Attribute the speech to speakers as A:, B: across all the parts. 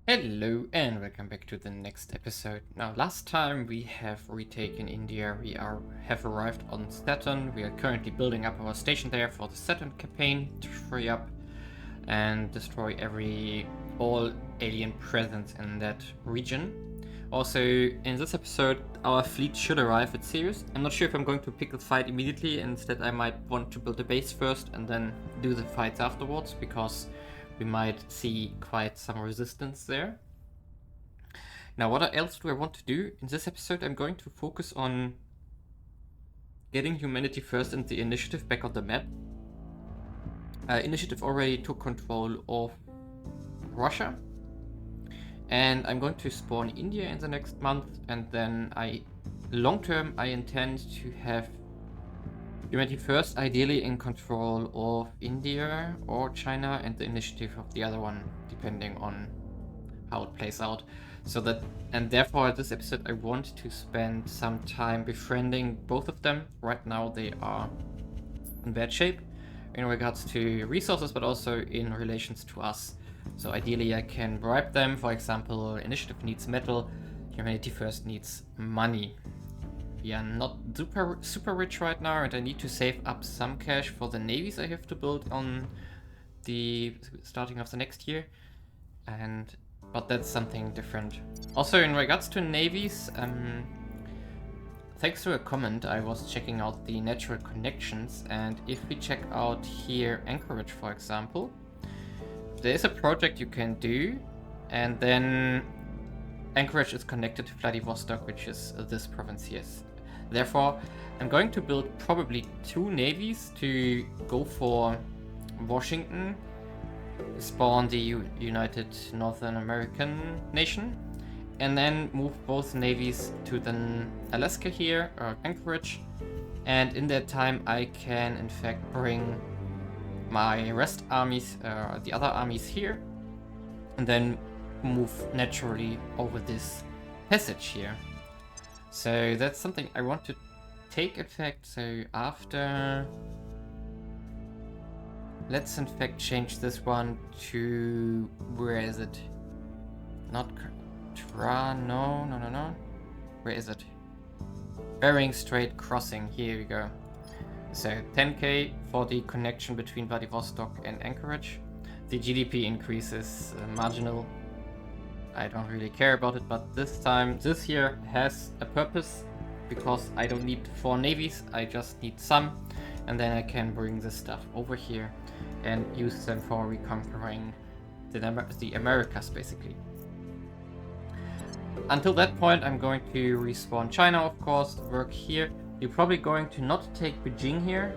A: Hello and welcome back to the next episode. Now, last time we have retaken India, have arrived on Saturn. We are currently building up our station there for the Saturn campaign to free up and destroy all alien presence in that region. Also, in this episode, our fleet should arrive at Ceres. I'm not sure if I'm going to pick the fight immediately. Instead, I might want to build a base first and then do the fights afterwards, because we might see quite some resistance there. Now, what else do I want to do? In this episode, I'm going to focus on getting humanity first and the initiative back on the map. Initiative already took control of Russia. And I'm going to spawn India in the next month, and then long term, I intend to have humanity first, ideally in control of India or China, and the initiative of the other one, depending on how it plays out. And therefore, this episode, I want to spend some time befriending both of them. Right now, they are in bad shape in regards to resources, but also in relations to us. So ideally, I can bribe them. For example, initiative needs metal, humanity first needs money. We are not super rich right now, and I need to save up some cash for the navies I have to build on the starting of the next year. But that's something different. Also, in regards to navies, thanks to a comment, I was checking out the natural connections, and if we check out here Anchorage, for example, there is a project you can do, and then Anchorage is connected to Vladivostok, which is this province here. Therefore, I'm going to build probably 2 navies to go for Washington, spawn the United Northern American nation, and then move both navies to the Alaska here, or Anchorage. And in that time, I can in fact bring my rest armies, the other armies here, and then move naturally over this passage here. So that's something I want to take effect. So after, let's in fact change this one to, where is it? Not no. Where is it? Bering Strait crossing, here we go. So 10k for the connection between Vladivostok and Anchorage. The GDP increase is marginal. I don't really care about it, but this here has a purpose, because I don't need 4 navies, I just need some, and then I can bring this stuff over here and use them for reconquering the Americas, basically. Until that point, I'm going to respawn China, of course, work here. You're probably going to not take Beijing here.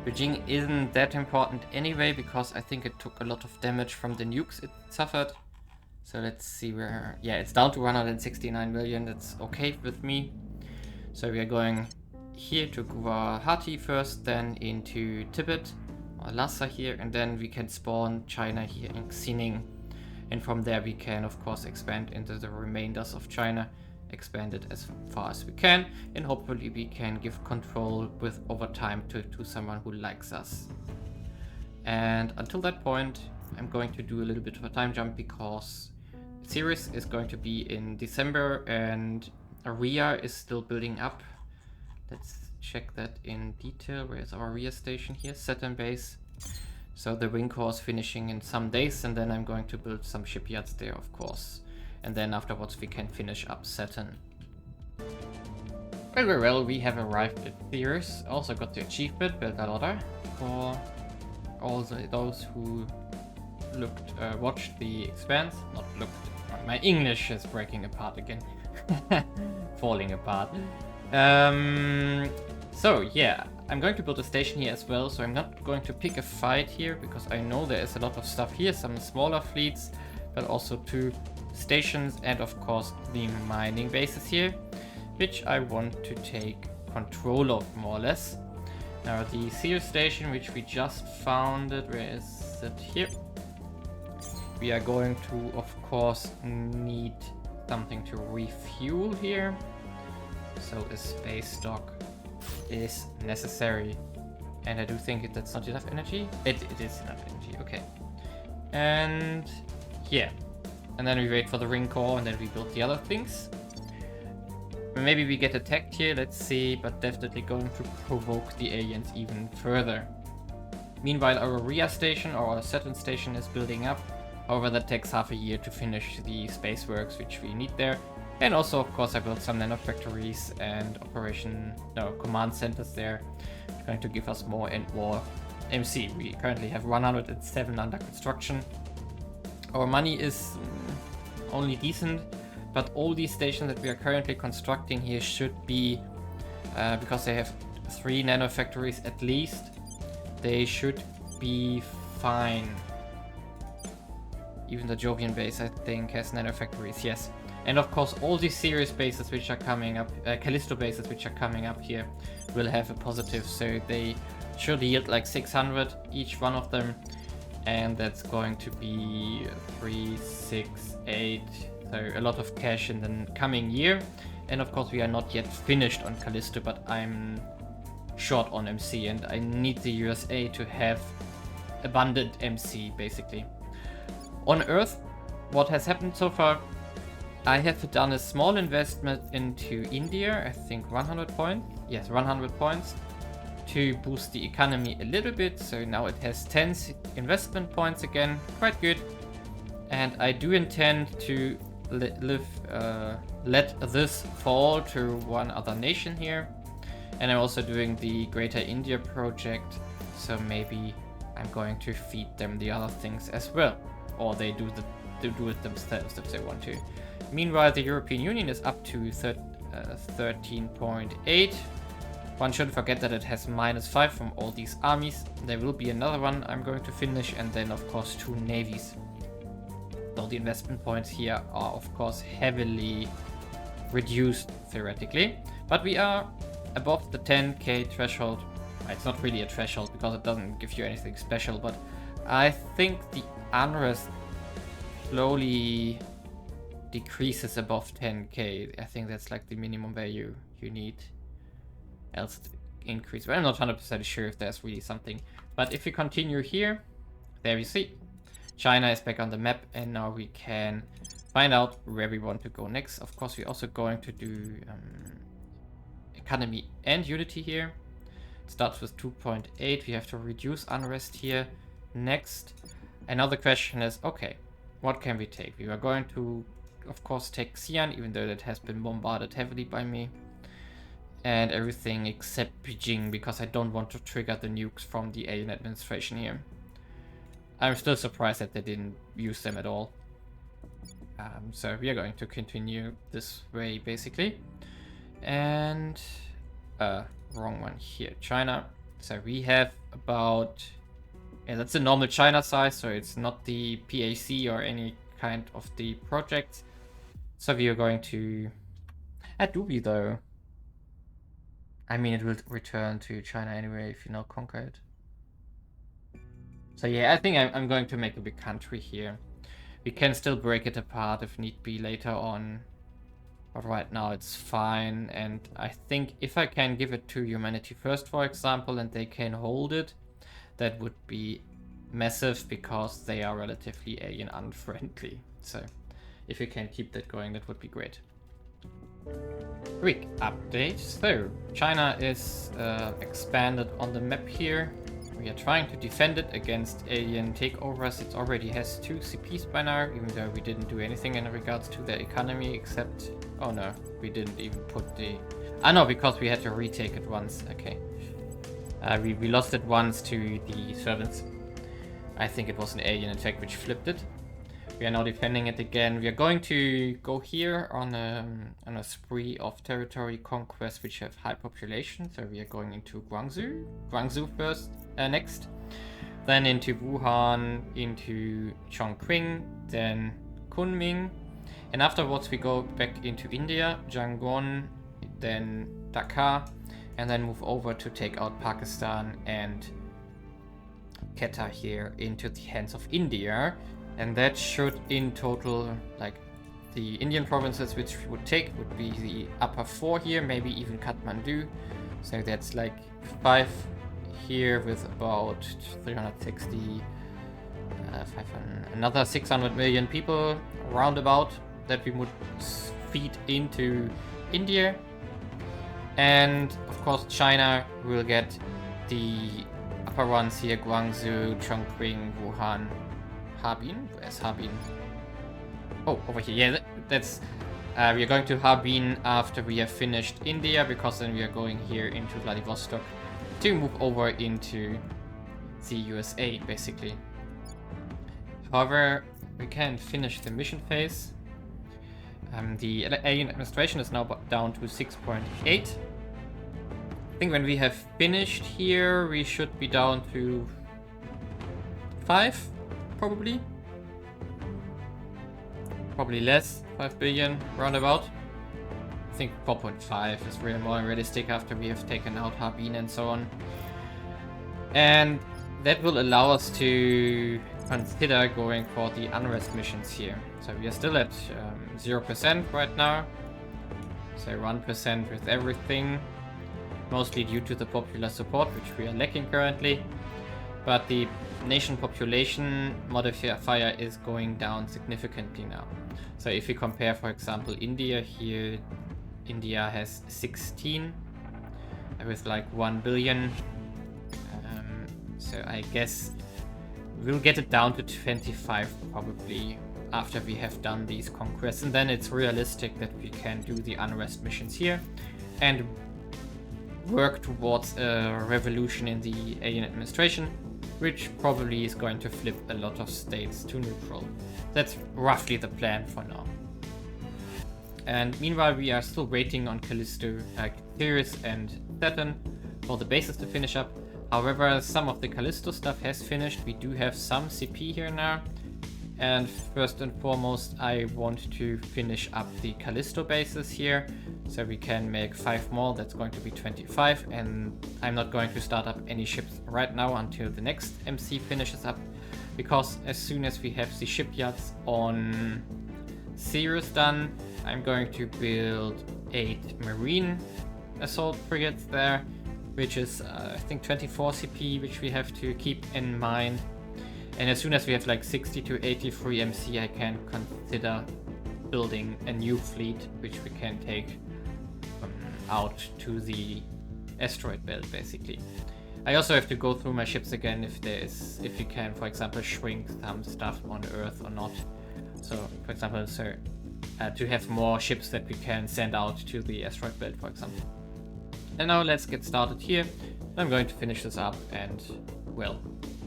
A: Beijing isn't that important anyway, because I think it took a lot of damage from the nukes it suffered. So let's see where... Yeah, it's down to 169 million. That's okay with me. So we are going here to Guwahati first, then into Tibet, or Lhasa here, and then we can spawn China here in Xining. And from there we can, of course, expand into the remainders of China, expand it as far as we can, and hopefully we can give control over time to someone who likes us. And until that point, I'm going to do a little bit of a time jump, because Ceres is going to be in December and Aria is still building up. Let's check that in detail. Where is our Aria station here? Saturn base. So the wing core is finishing in some days, and then I'm going to build some shipyards there, of course. And then afterwards we can finish up Saturn. Very well, we have arrived at Ceres. Also got the achievement, built a lot for all those who watched the Expanse. Not looked. My English is breaking apart again. Falling apart. So yeah, I'm going to build a station here as well, so I'm not going to pick a fight here, because I know there is a lot of stuff here, some smaller fleets, but also 2 stations, and of course the mining bases here, which I want to take control of, more or less. Now the Ceres station, which we just founded, where is it? Here. We are going to, of course, need something to refuel here. So a space dock is necessary. And I do think that's not enough energy. It is enough energy, okay. And yeah, And then we wait for the ring core, and then we build the other things. Maybe we get attacked here, let's see, but definitely going to provoke the aliens even further. Meanwhile, our Rhea station, or our Saturn station, is building up. However, that takes half a year to finish the space works which we need there. And also, of course, I built some nanofactories and command centers there. Going to give us more and more MC. We currently have 107 under construction. Our money is only decent, but all these stations that we are currently constructing here should be, because they have 3 nanofactories at least, they should be fine. Even the Jovian base, I think, has nanofactories, yes. And of course, all these Ceres bases which are coming up, Callisto bases which are coming up here, will have a positive, so they should yield like 600 each one of them. And that's going to be 3, 6, 8, so a lot of cash in the coming year. And of course, we are not yet finished on Callisto, but I'm short on MC, and I need the USA to have abundant MC, basically. On Earth, what has happened so far, I have done a small investment into India, I think 100 points, yes, 100 points, to boost the economy a little bit, so now it has 10 investment points again, quite good. And I do intend to let this fall to one other nation here. And I'm also doing the Greater India project, so maybe I'm going to feed them the other things as well. Or they do it themselves if they want to. Meanwhile, the European Union is up to 13.8. One shouldn't forget that it has -5 from all these armies. There will be another one I'm going to finish, and then of course 2 navies. So the investment points here are of course heavily reduced theoretically, but we are above the 10k threshold. It's not really a threshold because it doesn't give you anything special, but I think the unrest slowly decreases above 10k. I think that's like the minimum value you need, else it increase. But I'm not 100% sure if there's really something. But if we continue here, there we see China is back on the map, and now we can find out where we want to go next. Of course, we're also going to do economy and unity here. It starts with 2.8. We have to reduce unrest here next. Another question is, okay, what can we take? We are going to, of course, take Xi'an, even though that has been bombarded heavily by me. And everything except Beijing, because I don't want to trigger the nukes from the alien administration here. I'm still surprised that they didn't use them at all. So we are going to continue this way, basically. And wrong one here, China. So we have about, yeah, that's the normal China size, so it's not the PAC or any kind of the projects. So we are going to, do we though? I mean, it will return to China anyway if you now conquer it. So yeah, I think I'm going to make a big country here. We can still break it apart if need be later on. But right now it's fine. And I think if I can give it to Humanity First, for example, and they can hold it, that would be massive because they are relatively alien unfriendly. So if you can keep that going, that would be great. Quick update. So China is expanded on the map here. We are trying to defend it against alien takeovers. It already has 2 CPs by now, even though we didn't do anything in regards to their economy except... Oh no, we didn't even put the... Ah no, because we had to retake it once. Okay. We lost it once to the servants. I think it was an alien, in fact, which flipped it. We are now defending it again. We are going to go here on a spree of territory conquest which have high population. So we are going into Guangzhou first, next. Then into Wuhan, into Chongqing, then Kunming. And afterwards we go back into India, Yangon, then Dhaka. And then move over to take out Pakistan and Quetta here into the hands of India. And that should in total, like, the Indian provinces which we would take would be the upper 4 here, maybe even Kathmandu. So that's like 5 here with about 360 another 600 million people roundabout that we would feed into India. And of course China will get the upper ones here: Guangzhou, Chongqing, Wuhan, Harbin. Where's Harbin? Oh, over here. Yeah, that's we are going to Harbin after we have finished India, because then we are going here into Vladivostok to move over into the USA, basically. However, we can finish the mission phase. The alien administration is now down to 6.8. I think when we have finished here, we should be down to 5, probably. Probably less, 5 billion, roundabout. I think 4.5 is really more realistic after we have taken out Harbin and so on. And that will allow us to consider going for the unrest missions here. So we are still at 0% right now. So 1% with everything. Mostly due to the popular support, which we are lacking currently. But the nation population modifier is going down significantly now. So if we compare, for example, India here, India has 16 with like 1 billion. So I guess we'll get it down to 25 probably after we have done these conquests. And then it's realistic that we can do the unrest missions here and work towards a revolution in the alien administration, which probably is going to flip a lot of states to neutral. That's roughly the plan for now. And meanwhile, we are still waiting on Callisto, Ceres and Saturn for the bases to finish up. However, some of the Callisto stuff has finished. We do have some CP here now. And first and foremost, I want to finish up the Callisto bases here, so we can make 5 more. That's going to be 25, and I'm not going to start up any ships right now until the next MC finishes up, because as soon as we have the shipyards on Ceres done, I'm going to build 8 marine assault frigates there, which is I think 24 CP, which we have to keep in mind. And as soon as we have like 60 to 83 MC, I can consider building a new fleet, which we can take out to the asteroid belt, basically. I also have to go through my ships again if you can, for example, shrink some stuff on Earth or not. So, for example, to have more ships that we can send out to the asteroid belt, for example. And now let's get started here. I'm going to finish this up and, well,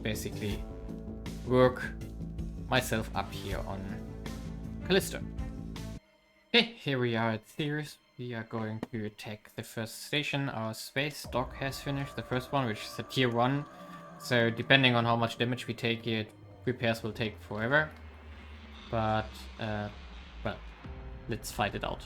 A: basically work myself up here on Callisto. Okay, here we are at Ceres. We are going to attack the first station. Our space dock has finished, the first one, which is a tier 1. So depending on how much damage we take here, repairs will take forever. But, well, let's fight it out.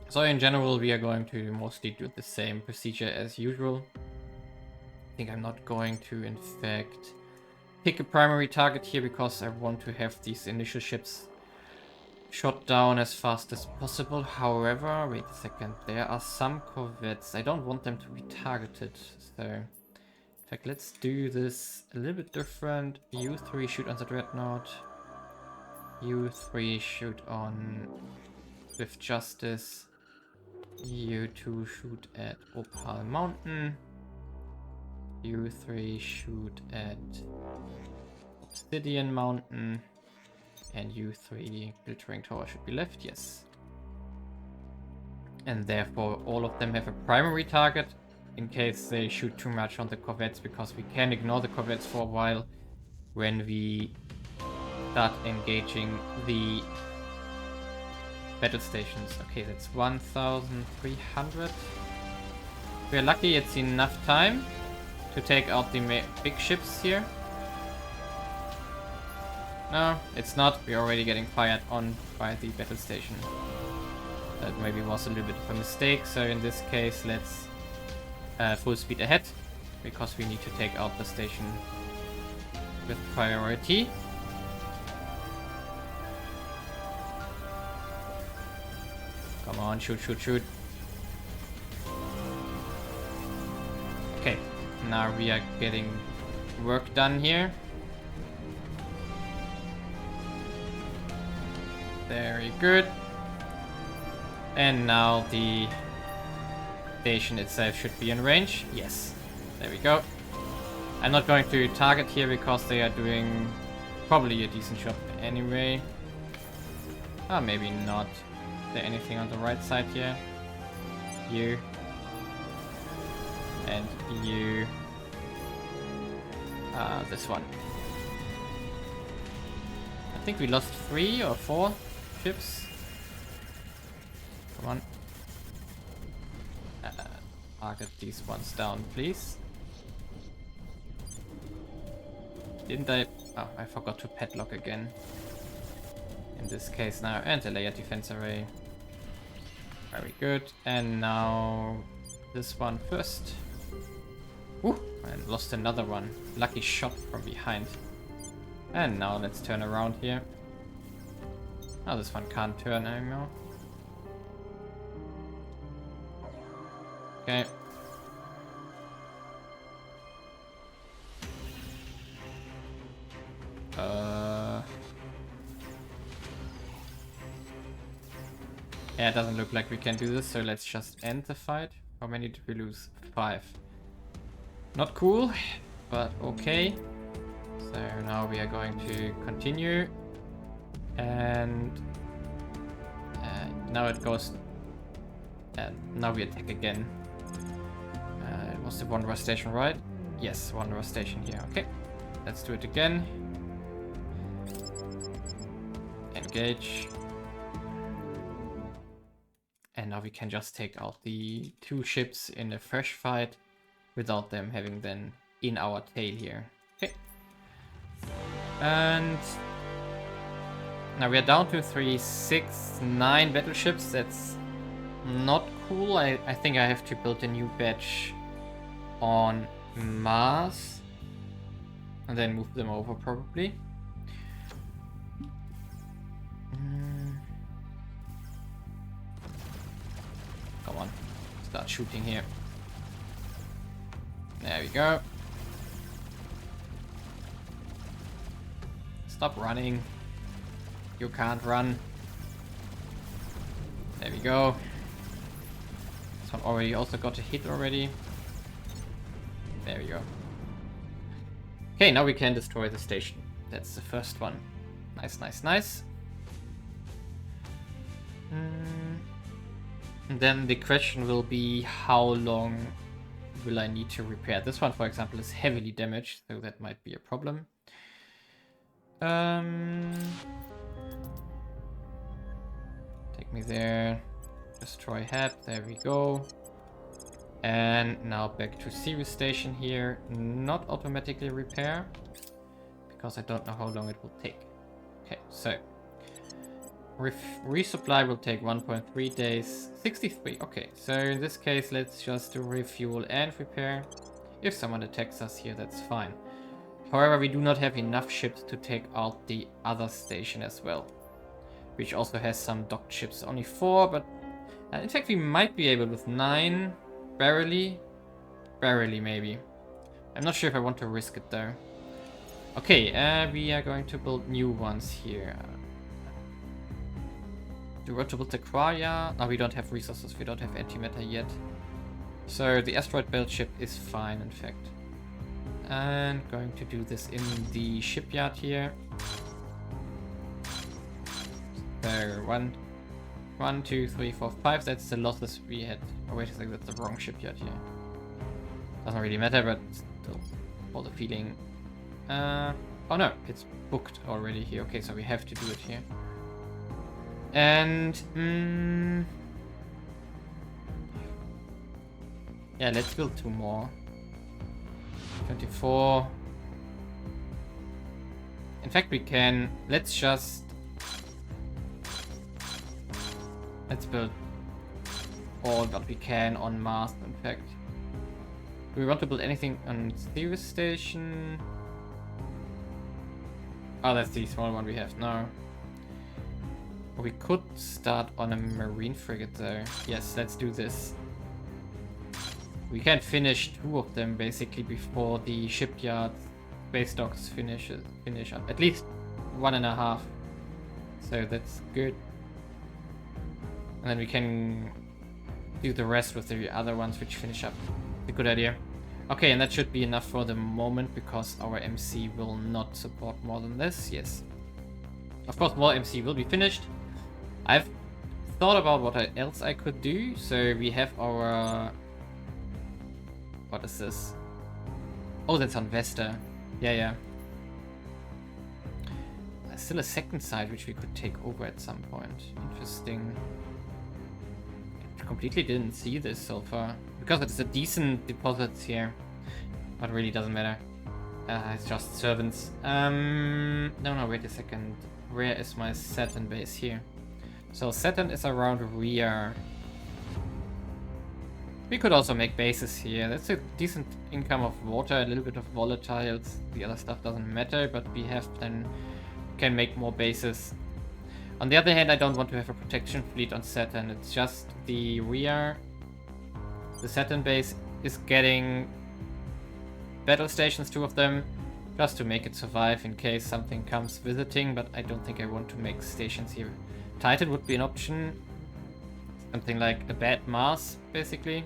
A: So in general, we are going to mostly do the same procedure as usual. I think I'm not going to, in fact, pick a primary target here because I want to have these initial ships shot down as fast as possible. However, wait a second, there are some corvettes. I don't want them to be targeted. So, in fact, let's do this a little bit different. U3 shoot on the Dreadnought. U3 shoot on Swift Justice. U2 shoot at Opal Mountain. U3 shoot at Obsidian Mountain. And U3 Glittering Tower should be left, yes. And therefore all of them have a primary target in case they shoot too much on the corvettes, because we can ignore the corvettes for a while when we start engaging the battle stations. Okay, that's 1,300. We're lucky it's enough time to take out the big ships here. No, it's not. We're already getting fired on by the battle station. That maybe was a little bit of a mistake. So in this case, let's full speed ahead, because we need to take out the station with priority. Come on, shoot, shoot, shoot. Okay, now we are getting work done here. Very good. And now the station itself should be in range. Yes, there we go. I'm not going to target here because they are doing probably a decent job anyway. Oh, maybe not. Is there anything on the right side here? You. And you. This one. I think we lost 3 or 4 ships. Come on. Target these ones down, please. Didn't I? Oh, I forgot to padlock again. In this case now, and the layered defense array. Very good. And now this one first. Woo! And lost another one. Lucky shot from behind. And now let's turn around here. Oh, this one can't turn anymore. Okay. Yeah, it doesn't look like we can do this, so let's just end the fight. How many did we lose? 5. Not cool, but okay. So now we are going to continue. And now it goes... And now we attack again. It was the Wanderer station, right? Yes, Wanderer station here. Okay, let's do it again. Engage. And now we can just take out the 2 ships in a fresh fight without them having them in our tail here. Okay. And now we are down to 3, 6, 9 battleships. That's not cool. I think I have to build a new batch on Mars and then move them over probably. Come on, start shooting here. There we go. Stop running. You can't run. There we go. This one already also got a hit already. There we go. Okay, now we can destroy the station. That's the first one. Nice, nice, nice. And then the question will be, how long will I need to repair? This one, for example, is heavily damaged, so that might be a problem. Take me there. Destroy head. There we go. And now back to Ceres station here. Not automatically repair, because I don't know how long it will take. Okay, so resupply will take 1.3 days. 63. Okay, so in this case, let's just do refuel and repair. If someone attacks us here, that's fine. However, we do not have enough ships to take out the other station as well, which also has some docked ships. Only 4, but in fact we might be able with 9. Barely maybe. I'm not sure if I want to risk it though. Okay, we are going to build new ones here. Do we want to build the Quaria? No, we don't have resources. We don't have antimatter yet. So the asteroid belt ship is fine, in fact. And going to do this in the shipyard here. So 1, 2, 3, 4, 5. That's the losses we had. Oh wait a second, that's the wrong shipyard here. Doesn't really matter, but still, for the feeling. Oh no, it's booked already here. Okay, so we have to do it here. And yeah, let's build 2 more. 24. In fact, we can. Let's build all that we can on Mars, in fact. Do we want to build anything on Ceres station? Oh, that's the small one we have now. We could start on a marine frigate though. Yes, let's do this. We can finish 2 of them basically before the shipyard base docks finish up. At least 1.5. So that's good. And then we can do the rest with the other ones which finish up. A good idea. Okay, and that should be enough for the moment because our MC will not support more than this. Yes. Of course, more MC will be finished. I've thought about what else I could do. So we have our... What is this? Oh, that's on Vesta. Yeah. Still a second side which we could take over at some point. Interesting. I completely didn't see this so far. Because it's a decent deposits here. But really doesn't matter. It's just servants. No, wait a second. Where is my Saturn base here? So Saturn is around Rhea. We could also make bases here. That's a decent income of water, a little bit of volatiles. The other stuff doesn't matter, but we have then can make more bases. On the other hand, I don't want to have a protection fleet on Saturn. It's just the Rhea. The Saturn base is getting battle stations, 2 of them, just to make it survive in case something comes visiting, but I don't think I want to make stations here. Titan would be an option. Something like a bad Mars, basically.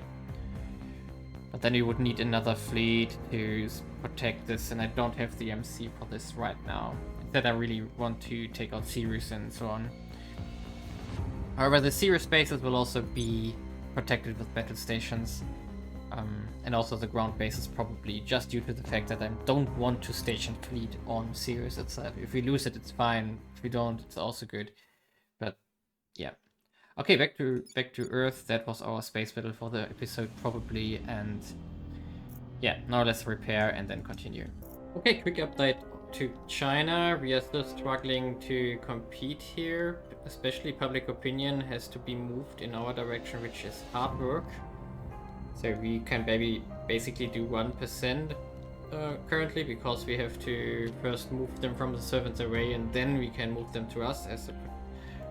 A: But then you would need another fleet to protect this, and I don't have the MC for this right now. Instead, I really want to take out Ceres and so on. However, the Ceres bases will also be protected with battle stations. And also the ground bases probably, just due to the fact that I don't want to station fleet on Ceres itself. If we lose it, it's fine. If we don't, it's also good. But yeah. Okay, back to Earth. That was our space battle for the episode probably, and yeah, now let's repair and then continue. Okay, quick update to China. We are still struggling to compete here, especially public opinion has to be moved in our direction, which is hard work. So we can basically do 1% currently, because we have to first move them from the servants away and then we can move them to us as a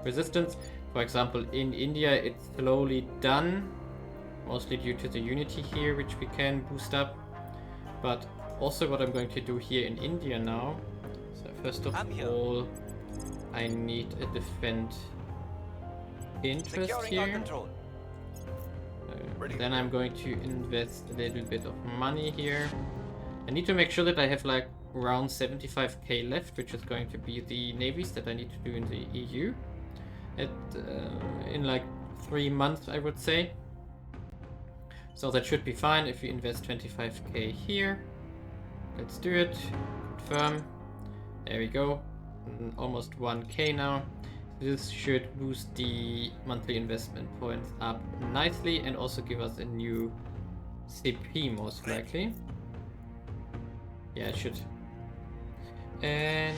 A: resistance. For example, in India it's slowly done, mostly due to the unity here, which we can boost up. But also what I'm going to do here in India now. So first of all, I need a defend interest here. Then I'm going to invest a little bit of money here. I need to make sure that I have like around 75k left, which is going to be the navies that I need to do in the EU. In like 3 months, I would say. So that should be fine if we invest 25k here. Let's do it. Confirm. There we go. Almost 1k now. This should boost the monthly investment points up nicely and also give us a new CP most likely. Yeah, it should. And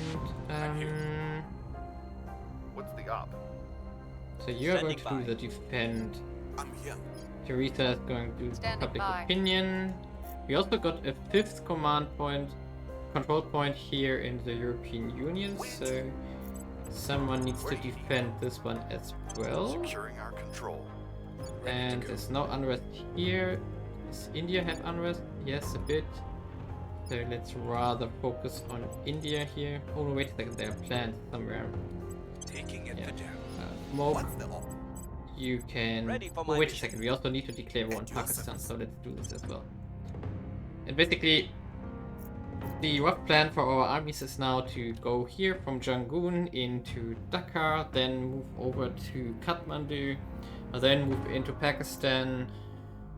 B: what's the op?
A: So you are going to do the defend. Teresa is going to do public opinion. We also got a 5th command point, control point here in the European Union, so someone needs to defend this one as well.
B: Securing our control.
A: And there's no unrest here. Does India have unrest? Yes, a bit. So let's rather focus on India here. Oh no, wait a second, there are plans somewhere.
C: Taking it
A: Yeah.
C: down.
A: Smoke. You can... Oh, wait a second, we also need to declare war on Pakistan, so let's do this as well. And basically, the rough plan for our armies is now to go here from Yangon into Dhaka, then move over to Kathmandu, then move into Pakistan,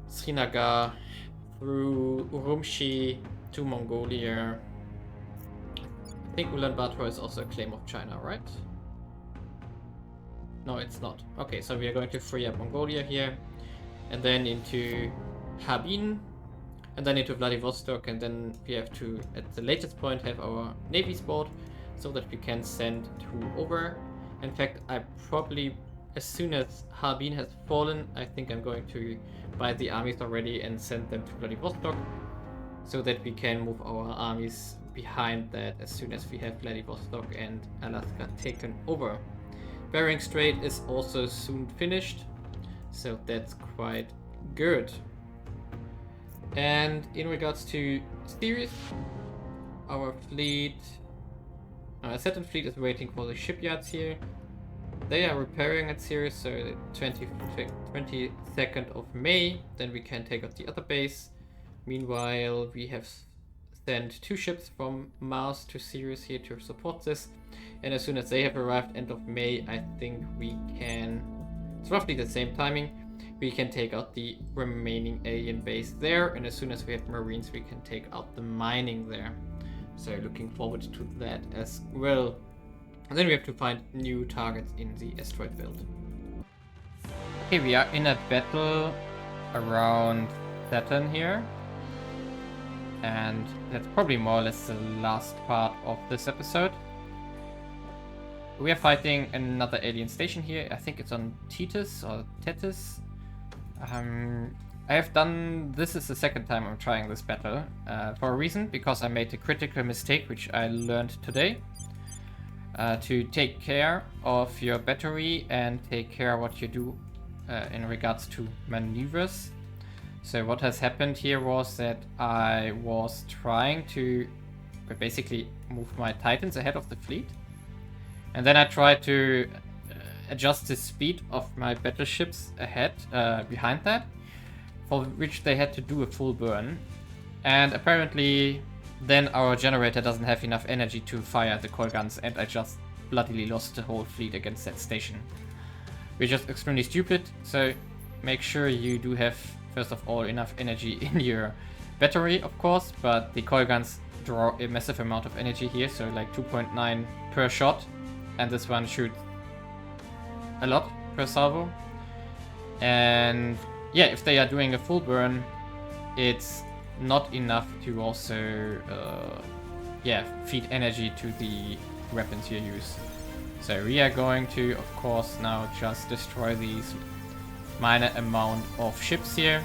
A: Srinagar, through Urumqi to Mongolia. I think Ulaanbaatar is also a claim of China, right? No, it's not. Okay, so we are going to free up Mongolia here, and then into Harbin, and then into Vladivostok, and then we have to, at the latest point, have our navy sport, so that we can send 2 over. In fact, I probably, as soon as Harbin has fallen, I think I'm going to buy the armies already and send them to Vladivostok, so that we can move our armies behind that as soon as we have Vladivostok and Alaska taken over. Bering Strait is also soon finished, so that's quite good. And in regards to Ceres, our fleet, our Saturn fleet is waiting for the shipyards here. They are repairing at Ceres, so the 22nd of May, then we can take out the other base. Meanwhile, we have sent 2 ships from Mars to Ceres here to support this. And as soon as they have arrived, end of May, I think we can, it's roughly the same timing, we can take out the remaining alien base there. And as soon as we have Marines, we can take out the mining there. So looking forward to that as well. And then we have to find new targets in the asteroid belt. Okay, we are in a battle around Saturn here. And that's probably more or less the last part of this episode. We are fighting another alien station here. I think it's on Titus or Tethys. I have done, this is the second time I'm trying this battle. For a reason, because I made a critical mistake, which I learned today. To take care of your battery and take care of what you do in regards to maneuvers. So what has happened here was that I was trying to basically move my Titans ahead of the fleet. And then I tried to adjust the speed of my battleships ahead, behind that, for which they had to do a full burn. And apparently then our generator doesn't have enough energy to fire the coil guns, and I just bloodily lost the whole fleet against that station. Which is extremely stupid, so make sure you do have, first of all, enough energy in your battery, of course, but the coil guns draw a massive amount of energy here, so like 2.9 per shot, and this one shoots a lot per salvo. And yeah, if they are doing a full burn, it's not enough to also feed energy to the weapons you use. So we are going to, of course, now just destroy these minor amount of ships here.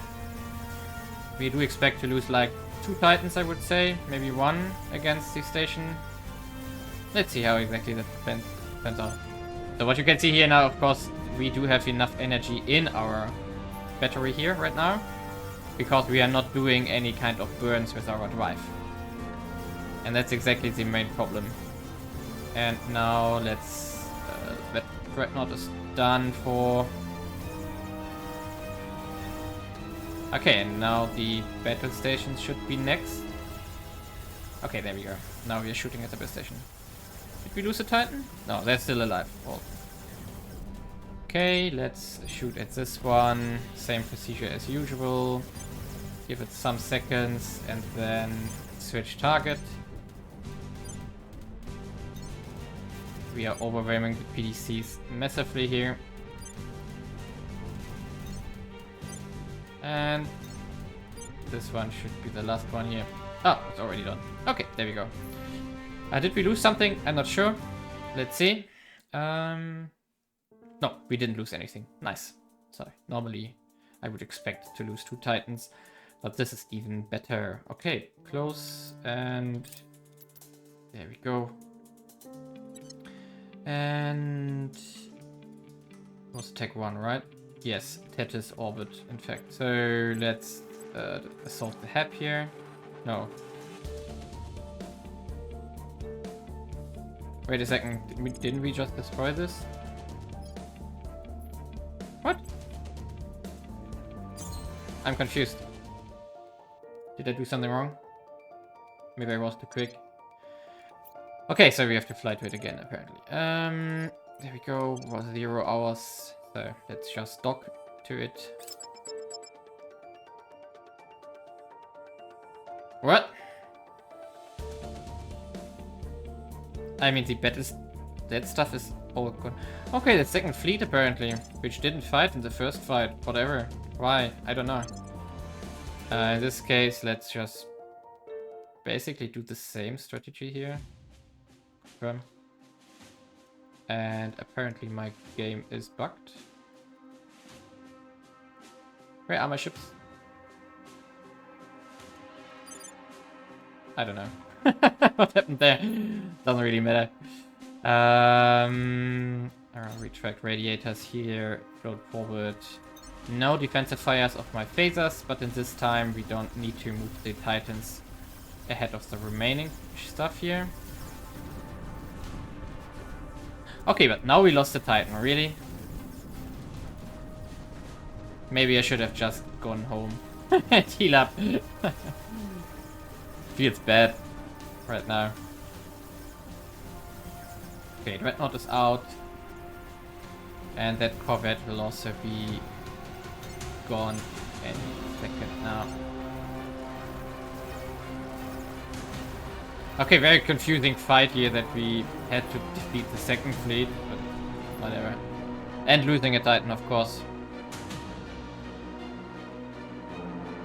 A: We do expect to lose like 2 Titans, I would say, maybe 1 against the station. Let's see how exactly that pans out. So what you can see here now, of course, we do have enough energy in our battery here right now, because we are not doing any kind of burns with our drive. And that's exactly the main problem. And now let's... that Dreadnought is done for... Okay, and now the battle stations should be next. Okay, there we go. Now we are shooting at the battle station. Did we lose a Titan? No, they're still alive. Well, okay, let's shoot at this one. Same procedure as usual. Give it some seconds and then switch target. We are overwhelming the PDCs massively here. And this one should be the last one here. Oh, it's already done. Okay, there we go. Did we lose something? I'm not sure. Let's see. No, we didn't lose anything. Nice. Sorry. Normally, I would expect to lose 2 Titans, but this is even better. Okay, close, and there we go. And was Tech 1, right? Yes, Tethys orbit, in fact. So let's assault the HAP here. No. Wait a second, didn't we just destroy this? What? I'm confused. Did I do something wrong? Maybe I was too quick. Okay, so we have to fly to it again, apparently. There we go, was 0 hours. So let's just dock to it. What? I mean, the battles, that stuff is all gone. Okay, the second fleet apparently, which didn't fight in the first fight. Whatever. Why? I don't know. In this case, let's just basically do the same strategy here. Confirm. And apparently my game is bugged. Where are my ships? I don't know. What happened there? Doesn't really matter. I'll retract radiators here, float forward. No defensive fires of my phasers, but in this time we don't need to move the Titans ahead of the remaining stuff here. Okay, but now we lost the Titan, really? Maybe I should have just gone home and heal up. Feels bad right now. Okay, Dreadnought is out. And that Corvette will also be gone any second now. Okay, very confusing fight here that we had to defeat the second fleet, but whatever. And losing a Titan, of course.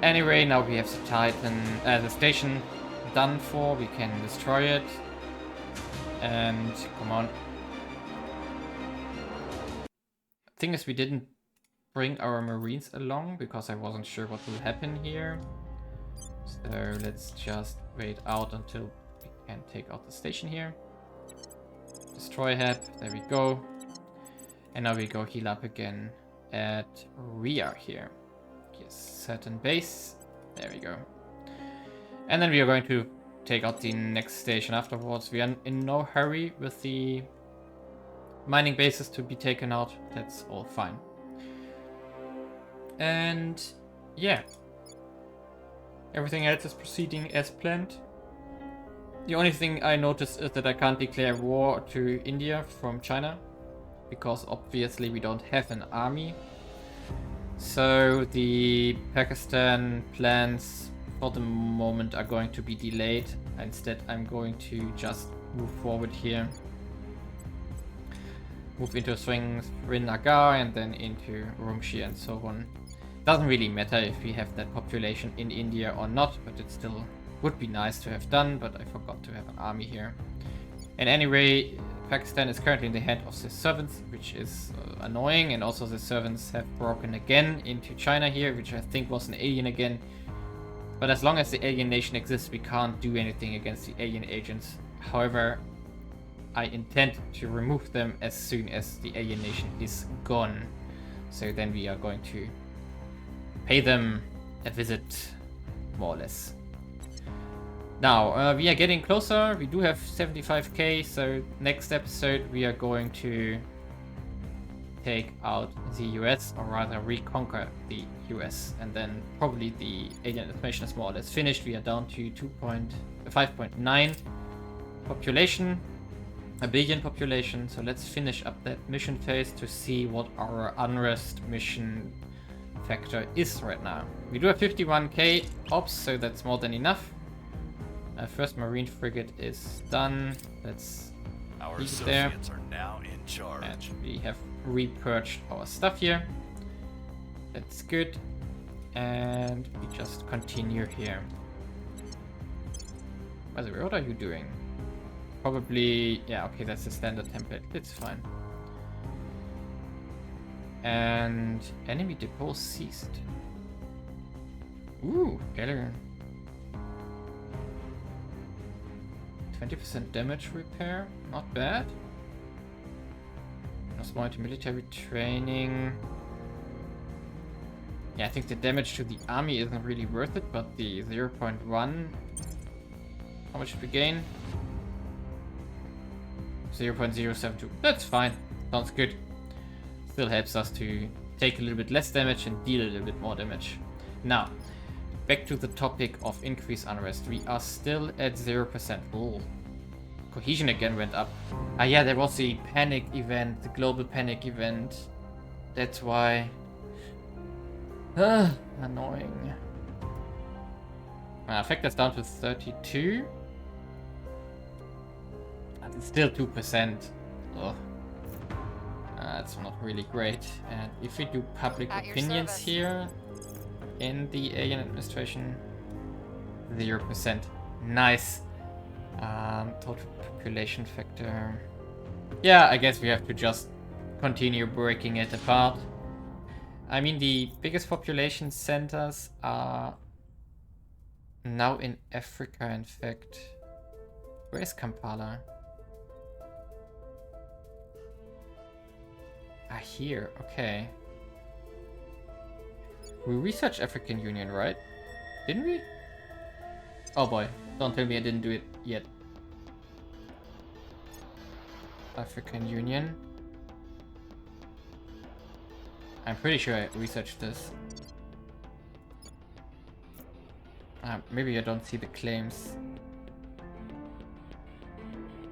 A: Anyway, now we have the Titan, the station done for. We can destroy it. And come on. Thing is, we didn't bring our Marines along because I wasn't sure what will happen here. So let's just wait out until we can take out the station here. Destroy head, there we go. And now we go heal up again at rear here. Yes, Saturn base, there we go. And then we are going to take out the next station afterwards. We are in no hurry with the mining bases to be taken out. That's all fine. And yeah, everything else is proceeding as planned. The only thing I noticed is that I can't declare war to India from China, because obviously we don't have an army. So the Pakistan plans for the moment are going to be delayed. Instead, I'm going to just move forward here. Move into Srinagar and then into Urumqi and so on. Doesn't really matter if we have that population in India or not, but it still would be nice to have done, but I forgot to have an army here. And anyway, Pakistan is currently in the hand of the servants, which is annoying, and also the servants have broken again into China here, which I think was an alien again. But as long as the alien nation exists, we can't do anything against the alien agents. However, I intend to remove them as soon as the alien nation is gone. So then we are going to pay them a visit, more or less. Now, we are getting closer. We do have 75k, so next episode we are going to take out the US, or rather reconquer the US, and then probably the alien information is more or less finished. We are down to 5.9 population, a billion population, so let's finish up that mission phase to see what our unrest mission factor is right now. We do have 51k ops, so that's more than enough. First Marine frigate is done. Let's
C: Our
A: leave it there.
C: associates are now in charge.
A: And we have repurged our stuff here. That's good. And we just continue here. By the way, what are you doing? Probably, yeah, okay, that's the standard template. It's fine. And enemy depot ceased. Ooh, elegant. 20% damage repair, not bad. Small into military training. Yeah, I think the damage to the army isn't really worth it, but the 0.1. How much did we gain? 0.072. That's fine. Sounds good. Still helps us to take a little bit less damage and deal a little bit more damage. Now, back to the topic of increased unrest. We are still at 0%. Oh. Cohesion again went up. Ah yeah, there was the panic event, the global panic event. That's why. Annoying. Factor's down to 32. And it's still 2%. Ugh. That's not really great. And if we do public opinions here in the alien administration, 0%. Nice. Total population factor. Yeah, I guess we have to just continue breaking it apart. I mean, the biggest population centers are now in Africa, in fact. Where is Kampala? Ah, here, okay. We researched African Union, right? Didn't we? Oh boy, don't tell me I didn't do it yet. African Union. I'm pretty sure I researched this. Maybe I don't see the claims.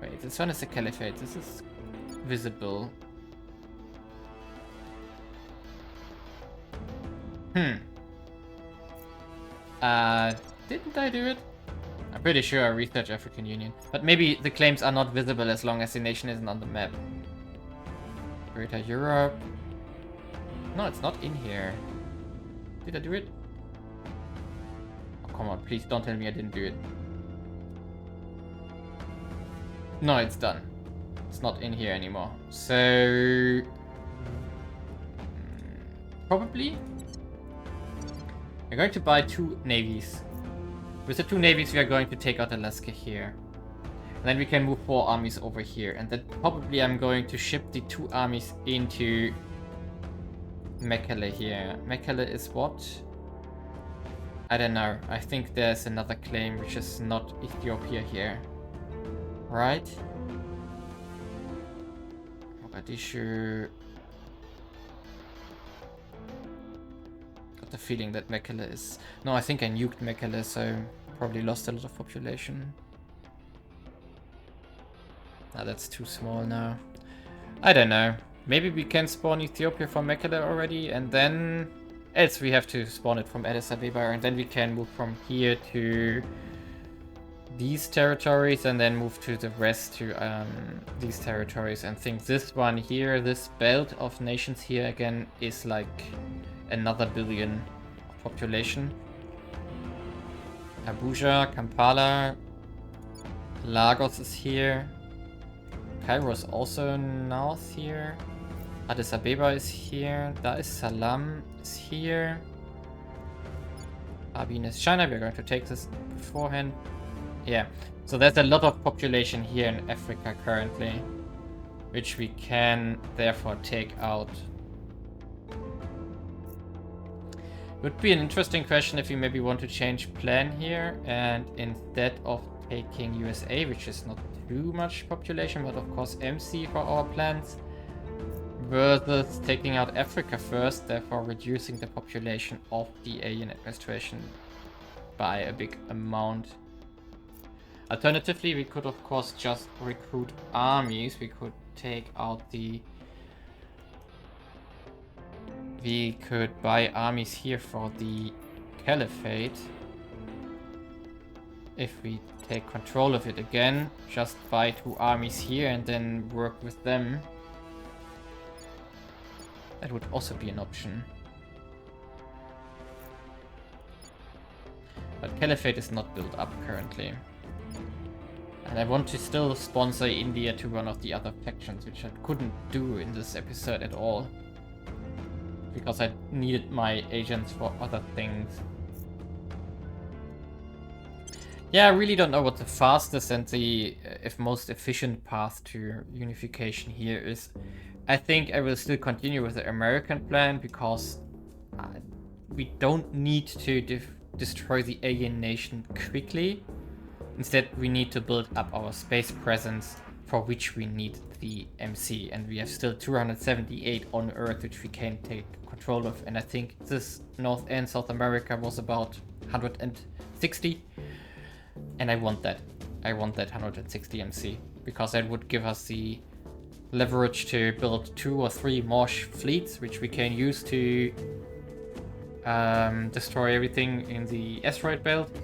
A: Wait, this one is a caliphate. This is visible. Didn't I do it? I'm pretty sure I researched African Union. But maybe the claims are not visible as long as the nation isn't on the map. Greater Europe. No, it's not in here. Did I do it? Oh, come on, please don't tell me I didn't do it. No, it's done. It's not in here anymore. So... probably? We're going to buy 2 navies. With the 2 navies, we are going to take out Alaska here. And then we can move 4 armies over here. And then probably I'm going to ship the 2 armies into Mekelle here. Mekelle is what? I don't know. I think there's another claim which is not Ethiopia here. Right? Mogadishu. Got the feeling that Mekelle is... No, I think I nuked Mekelle, so probably lost a lot of population. Ah, that's too small now. I don't know. Maybe we can spawn Ethiopia from Mekelle already, and then... else we have to spawn it from Addis Ababa, and then we can move from here to these territories, and then move to the rest to these territories. And think this one here, this belt of nations here again, is like another billion of population. Abuja, Kampala, Lagos is here. Cairo is also north here. Addis Ababa is here. Dar es Salaam is here. Abin is China. We're going to take this beforehand. Yeah. So there's a lot of population here in Africa currently, which we can therefore take out. Would be an interesting question if we maybe want to change plan here, and instead of taking USA, which is not too much population, but of course MC for our plans, versus taking out Africa first, therefore reducing the population of the alien administration by a big amount. Alternatively, we could of course just recruit armies. We could take out the... we could buy armies here for the Caliphate. If we take control of it again, just buy 2 armies here and then work with them. That would also be an option. But Caliphate is not built up currently. And I want to still sponsor India to one of the other factions, which I couldn't do in this episode at all. Because I needed my agents for other things. Yeah, I really don't know what the fastest and the most efficient path to unification here is. I think I will still continue with the American plan because we don't need to destroy the alien nation quickly. Instead, we need to build up our space presence, for which we need the MC. And we have still 278 on Earth, which we can take control of. And I think this North and South America was about 160. And I want that. I want that 160 MC. Because that would give us the leverage to build 2 or 3 more fleets, which we can use to destroy everything in the asteroid belt.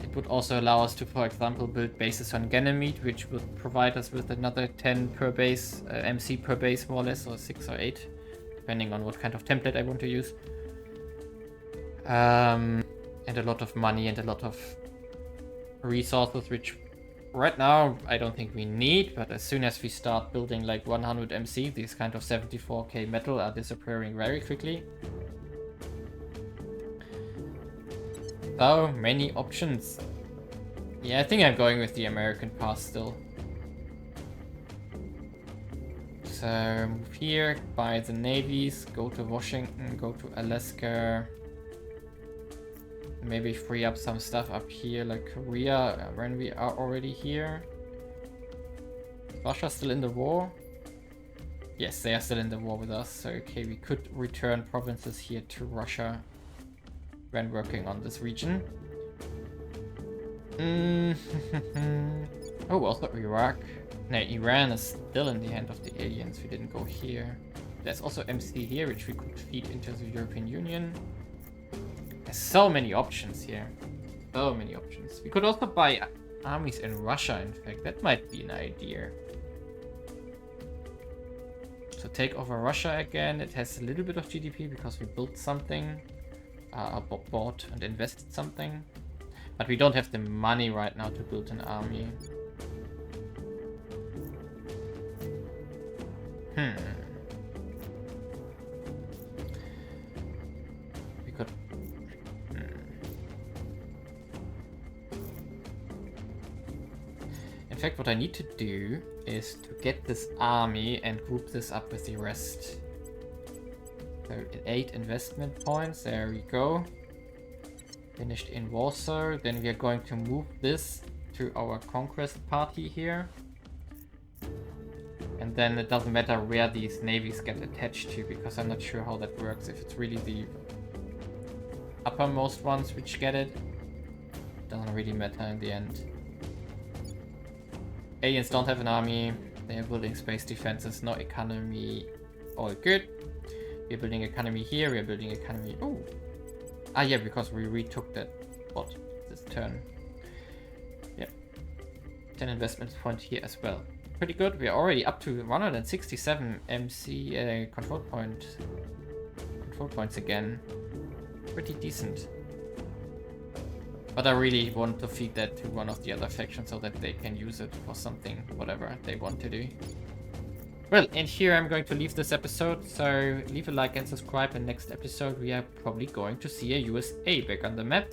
A: It would also allow us to, for example, build bases on Ganymede, which would provide us with another 10 per base, MC per base more or less, or 6 or 8, depending on what kind of template I want to use. And a lot of money and a lot of resources, which right now I don't think we need, but as soon as we start building like 100 MC, these kind of 74k metal are disappearing very quickly. So many options. Yeah, I think I'm going with the American path still. So move here, buy the navies, go to Washington, go to Alaska. Maybe free up some stuff up here, like Korea, when we are already here. Russia still in the war? Yes, they are still in the war with us. So, okay, we could return provinces here to Russia when working on this region. Oh, also Iraq. No, Iran is still in the hand of the aliens. We didn't go here. There's also MC here, which we could feed into the European Union. There's so many options here. So many options. We could also buy armies in Russia, in fact. That might be an idea. So take over Russia again. It has a little bit of GDP because we built something. Bought and invested something. But we don't have the money right now to build an army. We could... In fact, what I need to do is to get this army and group this up with the rest. So 8 investment points, there we go. Finished in Warsaw. Then we are going to move this to our conquest party here. And then it doesn't matter where these navies get attached to, because I'm not sure how that works. If it's really the uppermost ones which get it, doesn't really matter in the end. Aliens don't have an army. They are building space defenses, no economy. All good. We are building economy here. We are building economy. Oh. Ah, yeah, because we retook that spot this turn. Yep. 10 investment points here as well. Pretty good. We are already up to 167 MC control points again. Pretty decent. But I really want to feed that to one of the other factions so that they can use it for something, whatever they want to do. Well, and here I'm going to leave this episode, so leave a like and subscribe, and next episode we are probably going to see a USA back on the map.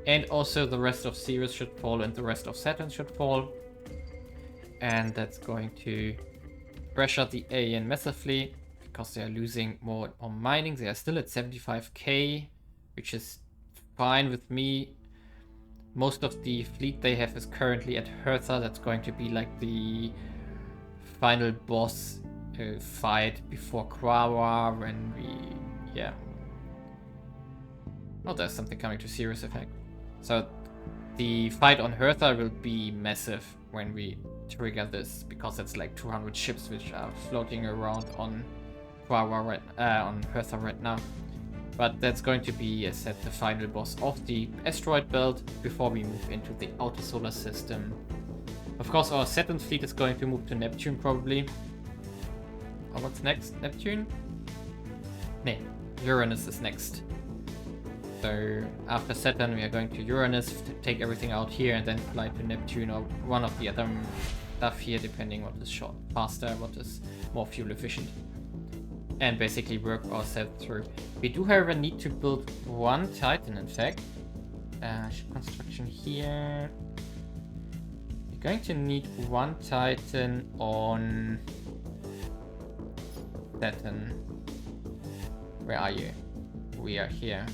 A: And also the rest of Ceres should fall and the rest of Saturn should fall. And that's going to pressure the alien massively, because they are losing more on mining. They are still at 75k, which is fine with me. Most of the fleet they have is currently at Hertha. That's going to be like the final boss fight before Krawa, when we... yeah. Oh, there's something coming to Ceres effect. So the fight on Hertha will be massive when we trigger this, because it's like 200 ships which are floating around on Krawa on Hertha right now. But that's going to be, as said, the final boss of the asteroid belt before we move into the outer solar system. Of course, our Saturn fleet is going to move to Neptune probably. Oh, what's next? Neptune? No, Uranus is next. So after Saturn, we are going to Uranus to take everything out here and then fly to Neptune or one of the other stuff here, depending what is faster, what is more fuel efficient. And basically work ourselves through. We do, however, need to build one Titan, in fact. Construction here. We're going to need one Titan on Saturn. Where are you? We are here.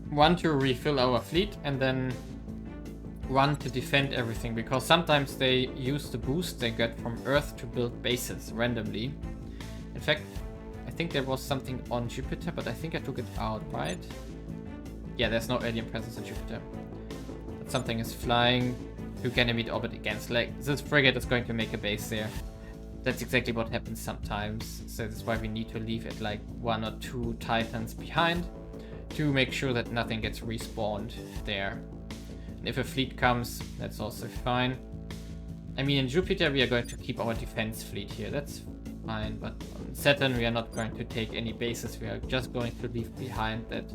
A: One to refill our fleet, and then one to defend everything, because sometimes they use the boost they get from Earth to build bases randomly. In fact, I think there was something on Jupiter, but I think I took it out, right? Yeah, there's no alien presence on Jupiter. But something is flying to Ganymede orbit against. Like, this frigate is going to make a base there. That's exactly what happens sometimes. So that's why we need to leave it like 1 or 2 Titans behind to make sure that nothing gets respawned there. And if a fleet comes, that's also fine. I mean, in Jupiter we are going to keep our defense fleet here. That's fine, but on Saturn we are not going to take any bases. We are just going to leave behind that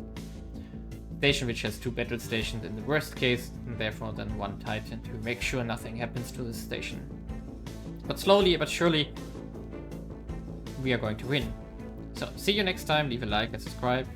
A: station, which has 2 battle stations in the worst case, and therefore then 1 Titan to make sure nothing happens to this station. But slowly but surely we are going to win. So see you next time. Leave a like and subscribe.